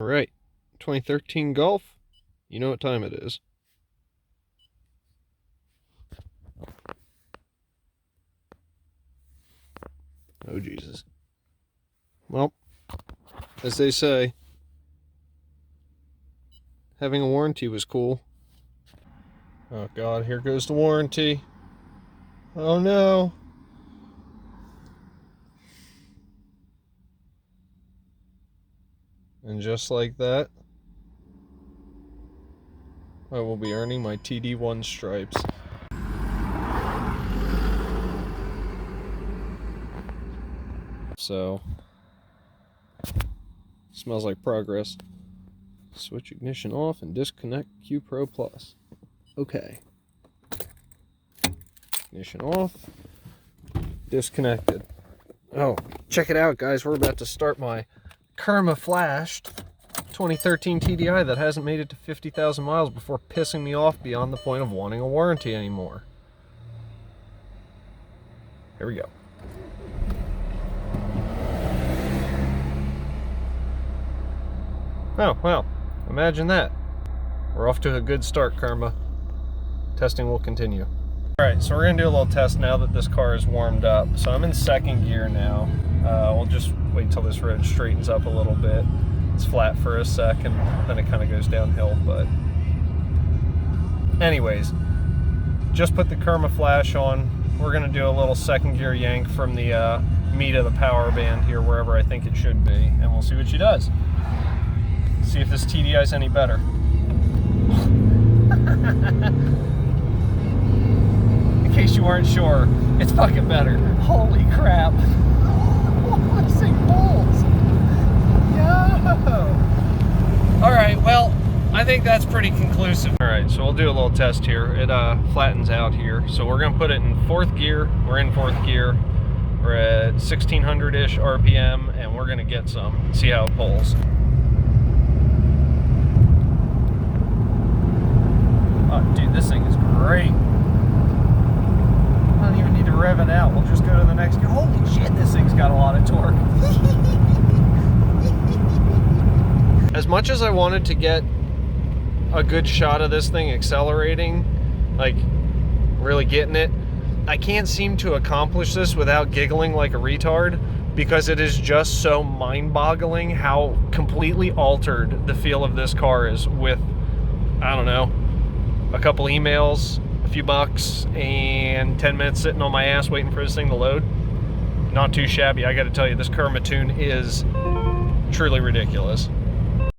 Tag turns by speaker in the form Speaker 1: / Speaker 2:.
Speaker 1: All right, 2013 Golf. You know what time it is. Oh, Jesus. Well, as they say, having a warranty was cool. Oh, God, here goes the warranty. Oh, no. And just like that, I will be earning my TD1 stripes. So, smells like progress. Switch ignition off and disconnect Q Pro Plus. Okay. Ignition off. Disconnected. Oh, check it out, guys. We're about to start my Kerma flashed 2013 TDI that hasn't made it to 50,000 miles before pissing me off beyond the point of wanting a warranty anymore. Here we go. Oh, well, imagine that. We're off to a good start, Kerma. Testing will continue. Alright, so we're going to do a little test now that this car is warmed up. So I'm in second gear now. We'll just wait till this road straightens up a little bit. It's flat for a sec and then it kind of goes downhill, but anyways, just put the Kerma flash on. We're going to do a little second gear yank from the meat of the power band here, wherever I think it should be, and we'll see what she does. See if this TDI is any better. In case you weren't sure, it's fucking better. Holy crap. This thing pulls. Yo! Alright, well, I think that's pretty conclusive. Alright, so we'll do a little test here. It flattens out here. So we're going to put it in fourth gear. We're in fourth gear. We're at 1600-ish RPM, and we're going to get some. See how it pulls. Oh, dude, this thing is great. I don't even need to rev it out. We'll just go to the next gear. Holy shit, this thing's got a lot of torque. As much as I wanted to get a good shot of this thing accelerating, like really getting it, I can't seem to accomplish this without giggling like a retard, because it is just so mind-boggling how completely altered the feel of this car is with, I don't know, a couple emails, a few bucks, and 10 minutes sitting on my ass waiting for this thing to load. Not too shabby. I gotta tell you, this Kerma tune is truly ridiculous.